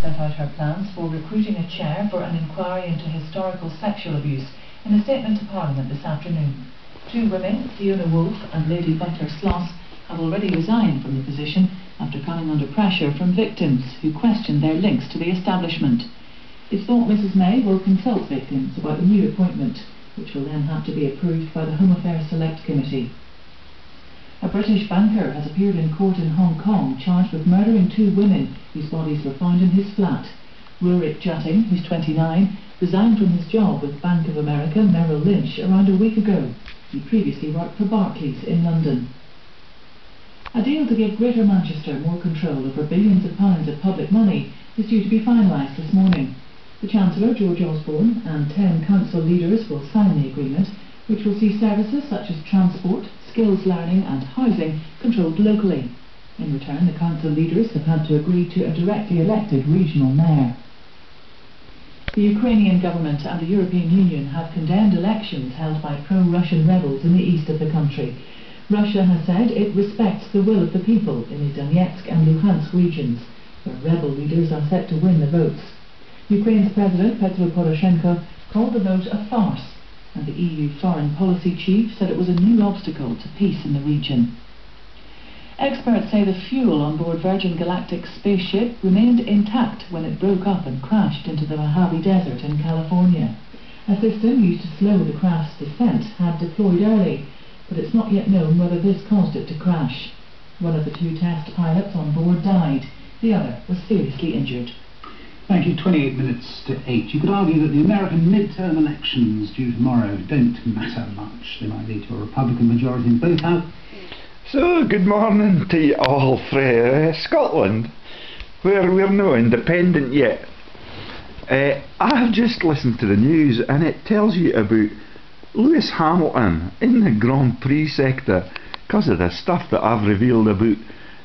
set out her plans for recruiting a chair for an inquiry into historical sexual abuse in a statement to Parliament this afternoon. Two women, Fiona Wolfe and Lady Butler Sloss, have already resigned from the position after coming under pressure from victims who questioned their links to the establishment. It's thought Mrs May will consult victims about the new appointment, which will then have to be approved by the Home Affairs Select Committee. A British banker has appeared in court in Hong Kong charged with murdering two women whose bodies were found in his flat. Rurik Jutting, who's 29, resigned from his job with Bank of America Merrill Lynch around a week ago. He previously worked for Barclays in London. A deal to give Greater Manchester more control over billions of pounds of public money is due to be finalised this morning. The Chancellor, George Osborne, and 10 council leaders will sign the agreement, which will see services such as transport, skills learning and housing controlled locally. In return, the council leaders have had to agree to a directly elected regional mayor. The Ukrainian government and the European Union have condemned elections held by pro-Russian rebels in the east of the country. Russia has said it respects the will of the people in the Donetsk and Luhansk regions, where rebel leaders are set to win the votes. Ukraine's President Petro Poroshenko called the vote a farce, and the EU foreign policy chief said it was a new obstacle to peace in the region. Experts say the fuel on board Virgin Galactic's spaceship remained intact when it broke up and crashed into the Mojave Desert in California. A system used to slow the craft's descent had deployed early, but it's not yet known whether this caused it to crash. One of the two test pilots on board died. The other was seriously injured. Thank you. 28 minutes to 8. You could argue that the American midterm elections due tomorrow don't matter much. They might lead to a Republican majority in both houses. So, good morning to you all from Scotland, where we're no independent yet. I've just listened to the news and it tells you about Lewis Hamilton in the Grand Prix sector, because of the stuff that I've revealed about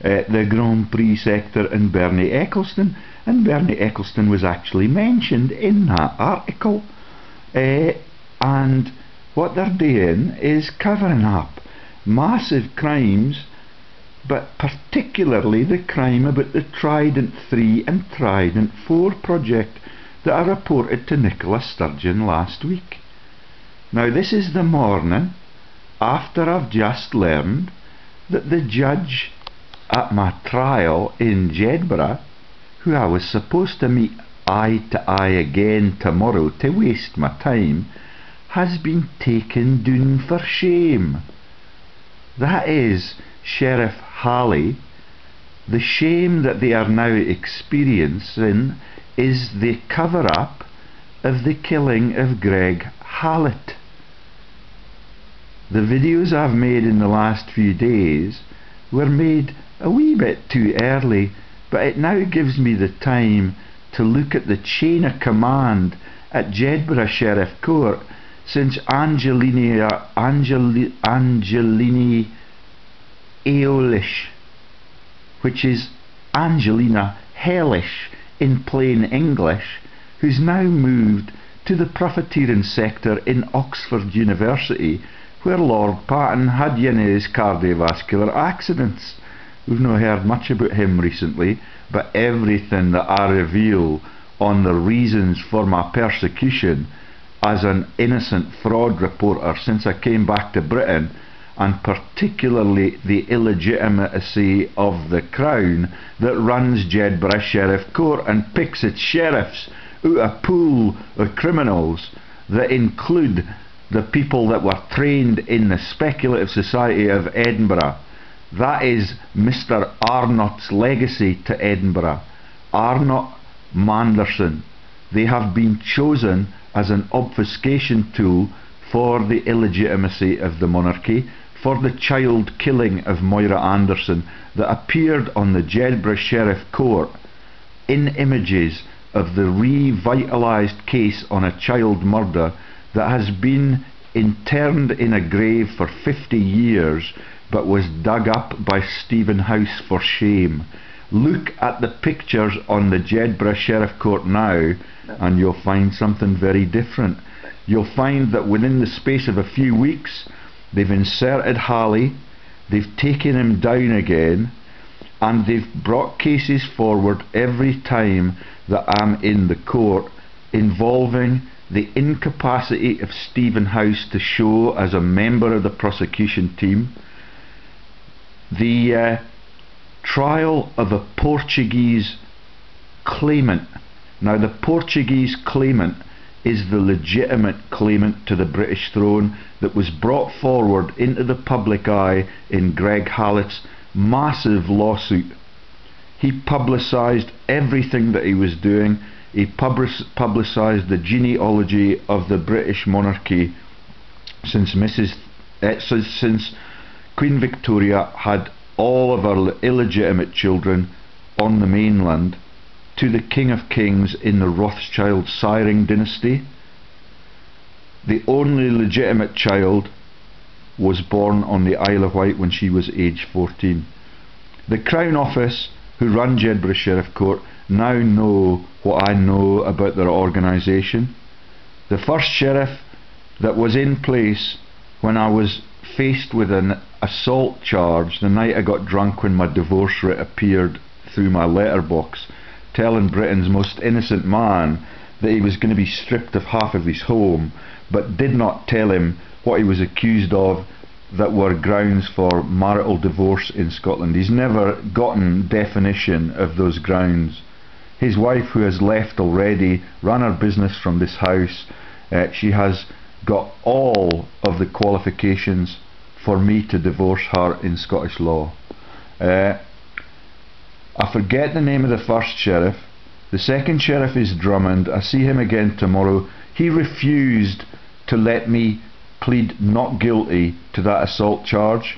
the Grand Prix sector and Bernie Ecclestone, and Bernie Ecclestone was actually mentioned in that article. And what they're doing is covering up massive crimes, but particularly the crime about the Trident 3 and Trident 4 project that I reported to Nicola Sturgeon last week. Now this is the morning after I've just learned that the judge at my trial in Jedburgh, who I was supposed to meet eye to eye again tomorrow to waste my time, has been taken down for shame. That is, Sheriff Halley, the shame that they are now experiencing is the cover-up of the killing of Greg Hallett. The videos I've made in the last few days were made a wee bit too early, but it now gives me the time to look at the chain of command at Jedburgh Sheriff Court since Angelini Eolish, which is Angelina Hellish in plain English, who's now moved to the profiteering sector in Oxford University, where Lord Patton had one of his cardiovascular accidents. We've not heard much about him recently, but everything that I reveal on the reasons for my persecution as an innocent fraud reporter since I came back to Britain, and particularly the illegitimacy of the Crown that runs Jedburgh Sheriff Court and picks its sheriffs out a pool of criminals that include the people that were trained in the Speculative Society of Edinburgh. That is Mr. Arnott's legacy to Edinburgh. Arnott, Manderson. They have been chosen as an obfuscation tool for the illegitimacy of the monarchy, for the child killing of Moira Anderson that appeared on the Jedburgh Sheriff Court in images of the revitalised case on a child murder that has been interned in a grave for 50 years but was dug up by Stephen House for shame. Look at the pictures on the Jedburgh Sheriff Court now and you'll find something very different. You'll find that within the space of a few weeks they've inserted Halley, they've taken him down again, and they've brought cases forward every time that I'm in the court involving the incapacity of Stephen House to show as a member of the prosecution team, the trial of a Portuguese claimant. Now, the Portuguese claimant is the legitimate claimant to the British throne that was brought forward into the public eye in Greg Hallett's massive lawsuit. He publicised everything that he was doing. He publicised the genealogy of the British monarchy since Queen Victoria had all of her illegitimate children on the mainland, to the King of Kings in the Rothschild siring dynasty. The only legitimate child was born on the Isle of Wight when she was age 14. The Crown Office, who run Jedburgh Sheriff Court, now know what I know about their organisation. The first sheriff that was in place when I was faced with an assault charge the night I got drunk when my divorce writ appeared through my letterbox, telling Britain's most innocent man that he was going to be stripped of half of his home, but did not tell him what he was accused of that were grounds for marital divorce in Scotland. He's never gotten definition of those grounds. His wife, who has left already, ran her business from this house. She has got all of the qualifications for me to divorce her in Scottish law. I forget the name of the first sheriff. The second sheriff is Drummond. I see him again tomorrow. He refused to let me plead not guilty to that assault charge,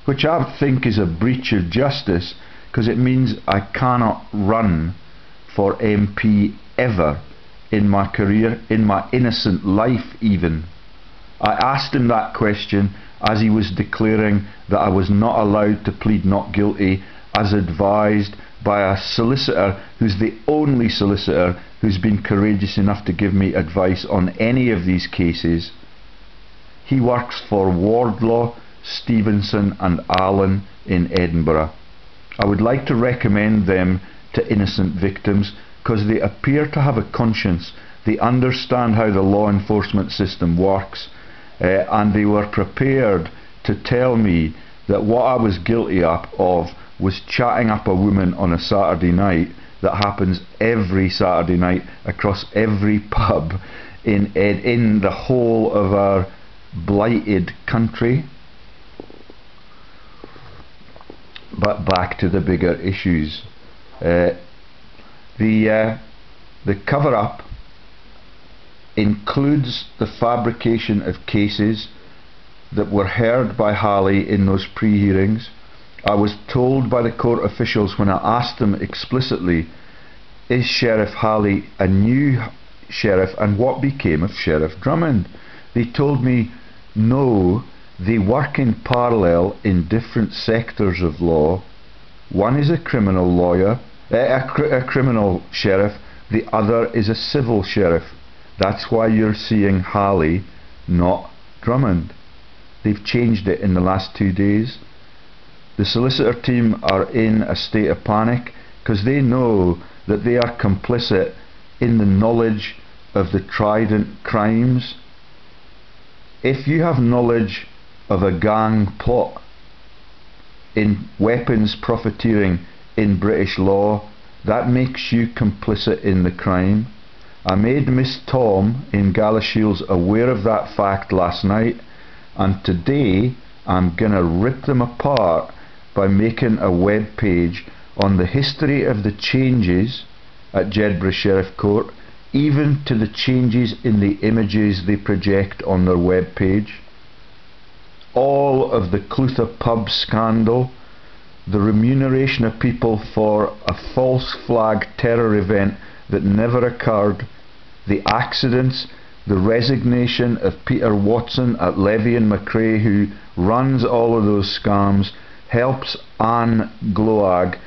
which I think is a breach of justice, because it means I cannot run for MP ever in my career, in my innocent life even. I asked him that question as he was declaring that I was not allowed to plead not guilty, as advised by a solicitor who's the only solicitor who's been courageous enough to give me advice on any of these cases. He works for Wardlaw, Stevenson and Allen in Edinburgh. I would like to recommend them to innocent victims because they appear to have a conscience. They understand how the law enforcement system works, and they were prepared to tell me that what I was guilty of was chatting up a woman on a Saturday night that happens every Saturday night across every pub in the whole of our blighted country. But back to the bigger issues. The cover-up includes the fabrication of cases that were heard by Halley in those pre-hearings. I was told by the court officials when I asked them explicitly, is Sheriff Halley a new sheriff and what became of Sheriff Drummond? They told me no, they work in parallel in different sectors of law. One is a criminal lawyer, a criminal sheriff, the other is a civil sheriff. That's why you're seeing Halley, not Drummond. They've changed it in the last 2 days. The solicitor team are in a state of panic because they know that they are complicit in the knowledge of the Trident crimes. If you have knowledge of a gang plot in weapons profiteering in British law, that makes you complicit in the crime. I made Miss Tom in Galashiels aware of that fact last night, and today I'm gonna rip them apart by making a web page on the history of the changes at Jedburgh Sheriff Court, even to the changes in the images they project on their web page. All of the Clutha pub scandal, the remuneration of people for a false flag terror event that never occurred, the accidents, the resignation of Peter Watson at Levy and McRae, who runs all of those scams, helps Anne Gloag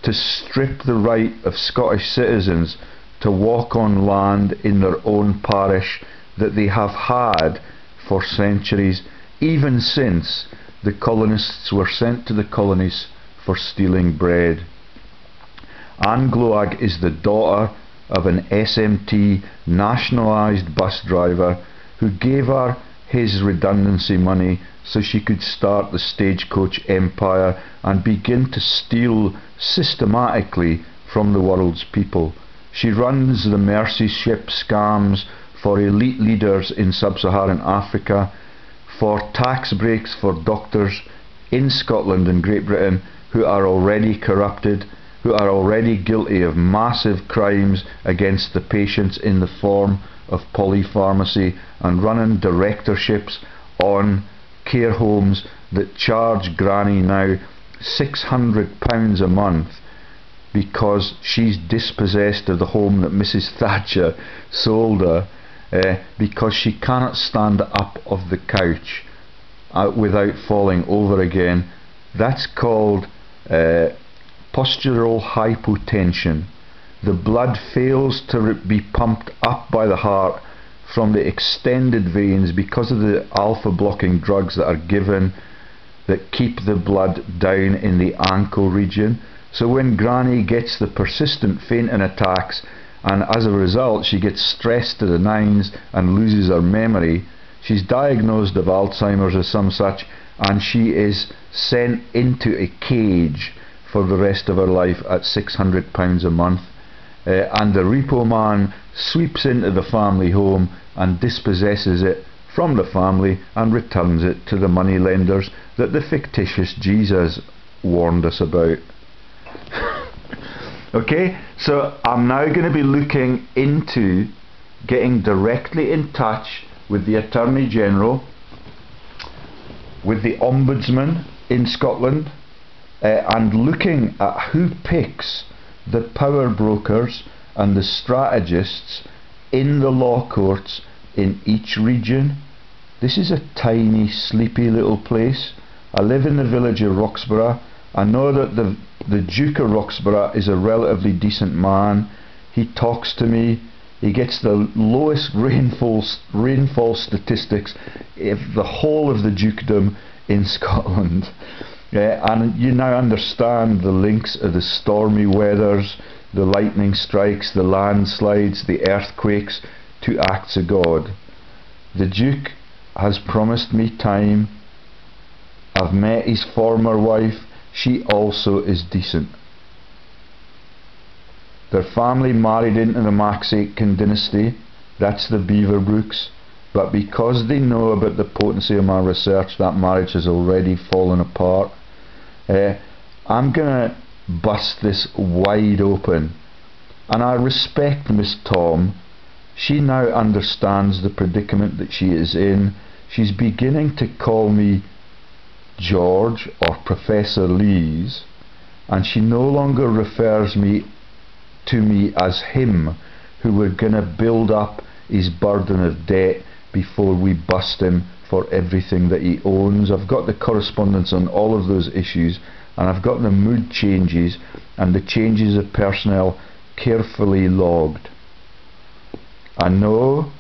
to strip the right of Scottish citizens to walk on land in their own parish that they have had for centuries, even since the colonists were sent to the colonies for stealing bread. Anne Gloag is the daughter of an SMT nationalised bus driver who gave her his redundancy money so she could start the stagecoach empire and begin to steal systematically from the world's people. She runs the mercy ship scams for elite leaders in sub-Saharan Africa, for tax breaks for doctors in Scotland and Great Britain who are already corrupted, who are already guilty of massive crimes against the patients in the form of polypharmacy, and running directorships on care homes that charge Granny now £600 a month because she's dispossessed of the home that Mrs. Thatcher sold her, because she cannot stand up off the couch without falling over again. That's called postural hypotension. The blood fails to be pumped up by the heart from the extended veins because of the alpha blocking drugs that are given that keep the blood down in the ankle region. So when Granny gets the persistent fainting attacks, and as a result she gets stressed to the nines and loses her memory, she's diagnosed of Alzheimer's or some such, and she is sent into a cage for the rest of her life at £600 a month. And the repo man sweeps into the family home and dispossesses it from the family and returns it to the money lenders that the fictitious Jesus warned us about. Okay, so I'm now going to be looking into getting directly in touch with the Attorney General, with the Ombudsman in Scotland, and looking at who picks the power brokers and the strategists in the law courts in each region. This is a tiny, sleepy little place. I live in the village of Roxburgh. I know that the Duke of Roxburgh is a relatively decent man. He talks to me. He gets the lowest rainfall statistics of the whole of the dukedom in Scotland. And you now understand the links of the stormy weathers, the lightning strikes, the landslides, the earthquakes to acts of God. The Duke has promised me time. I've met his former wife. She also is decent. Their family married into the Max Aitken dynasty. That's the Beaverbrooks. But because they know about the potency of my research, that marriage has already fallen apart. I'm going to bust this wide open. And I respect Miss Tom. She now understands the predicament that she is in. She's beginning to call me George or Professor Lees, and she no longer refers to me as him, who we're going to build up his burden of debt before we bust him for everything that he owns. I've got the correspondence on all of those issues, and I've got the mood changes and the changes of personnel carefully logged. I know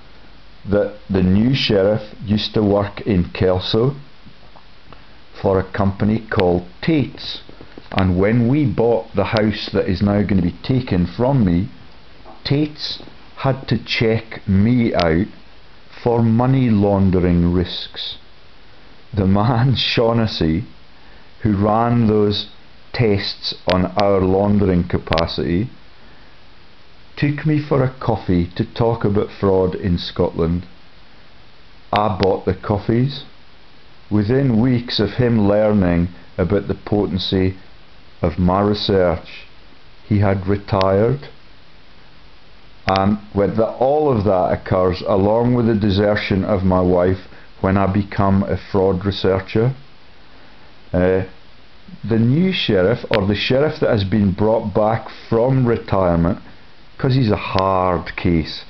that the new sheriff used to work in Kelso for a company called Tate's, and when we bought the house that is now going to be taken from me, Tate's had to check me out for money laundering risks. The man Shaughnessy, who ran those tests on our laundering capacity, took me for a coffee to talk about fraud in Scotland. I bought the coffees. Within weeks of him learning about the potency of my research, he had retired. And when all of that occurs, along with the desertion of my wife when I become a fraud researcher, the new sheriff, or the sheriff that has been brought back from retirement, because he's a hard case,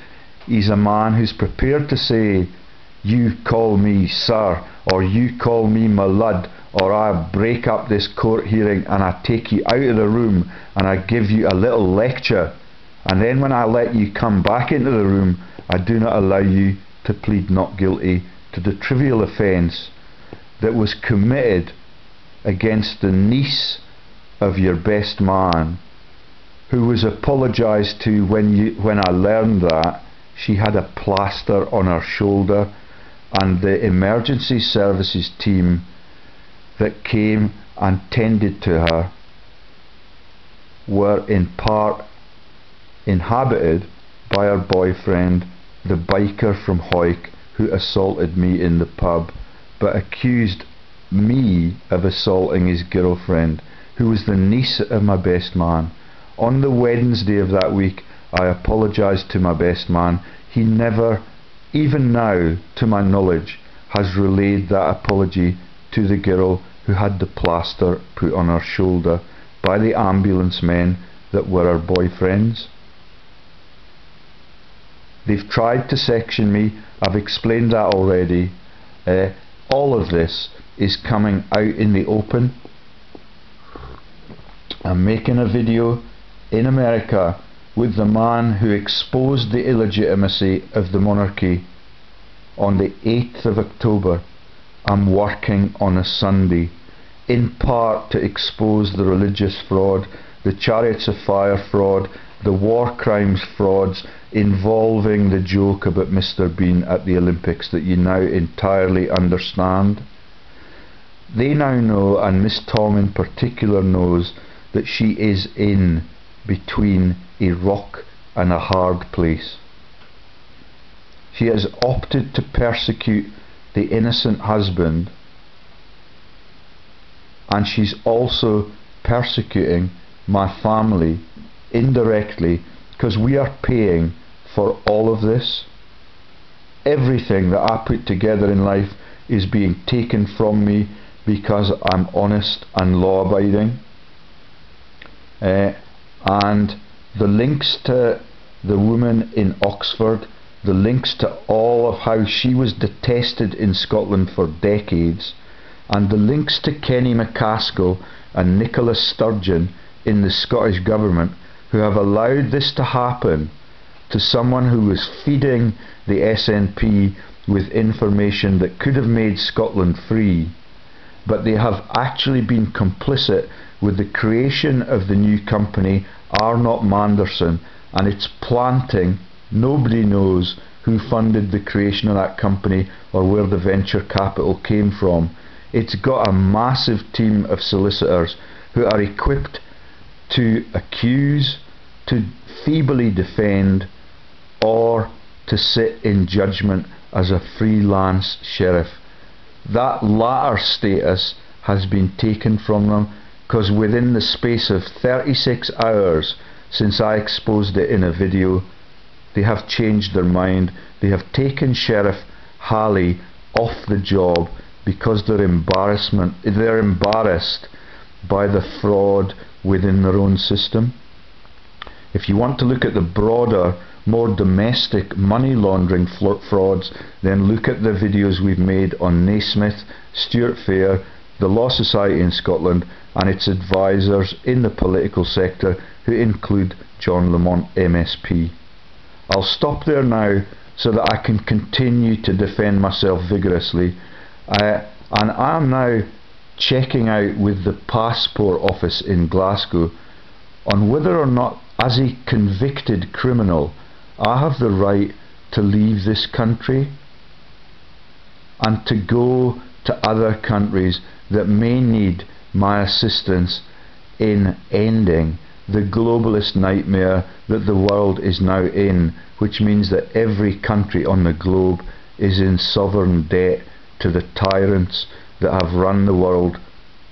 he's a man who's prepared to say, you call me sir, or you call me my lad, or I break up this court hearing and I take you out of the room and I give you a little lecture, and then when I let you come back into the room, I do not allow you to plead not guilty to the trivial offence that was committed against the niece of your best man, who was apologised to when I learned that she had a plaster on her shoulder, and the emergency services team that came and tended to her were in part inhabited by her boyfriend, the biker from Hawick, who assaulted me in the pub, but accused me of assaulting his girlfriend, who was the niece of my best man. On the Wednesday of that week, I apologised to my best man. He never, even now, to my knowledge, has relayed that apology to the girl who had the plaster put on her shoulder by the ambulance men that were her boyfriends. They've tried to section me. I've explained that already. All of this is coming out in the open. I'm making a video in America with the man who exposed the illegitimacy of the monarchy on the 8th of October. I'm working on a Sunday, in part to expose the religious fraud, the Chariots of Fire fraud, the war crimes frauds involving the joke about Mr. Bean at the Olympics that you now entirely understand. They now know, and Miss Tom in particular knows, that she is in between a rock and a hard place. She has opted to persecute the innocent husband, and she's also persecuting my family indirectly, because we are paying for all of this. Everything that I put together in life is being taken from me because I'm honest and law-abiding. And the links to the woman in Oxford, the links to all of how she was detested in Scotland for decades, and the links to Kenny McCaskill and Nicola Sturgeon in the Scottish Government, who have allowed this to happen to someone who was feeding the SNP with information that could have made Scotland free, but they have actually been complicit with the creation of the new company Arnott Manderson, and its planting. Nobody knows who funded the creation of that company or where the venture capital came from. It's got a massive team of solicitors who are equipped to accuse, to feebly defend, or to sit in judgment as a freelance sheriff. That latter status has been taken from them, because within the space of 36 hours since I exposed it in a video, they have changed their mind. They have taken Sheriff Halley off the job because they're embarrassed by the fraud within their own system. If you want to look at the broader, more domestic money laundering frauds, then look at the videos we've made on Naismith, Stuart Fair, the Law Society in Scotland, and its advisors in the political sector, who include John Lamont MSP. I'll stop there now so that I can continue to defend myself vigorously, and I'm now checking out with the Passport Office in Glasgow on whether or not, as a convicted criminal, I have the right to leave this country and to go to other countries that may need my assistance in ending the globalist nightmare that the world is now in, which means that every country on the globe is in sovereign debt to the tyrants that have run the world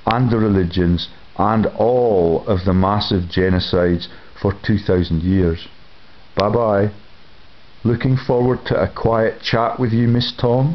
and the religions and all of the massive genocides for 2,000 years. Bye bye. Looking forward to a quiet chat with you, Miss Tom.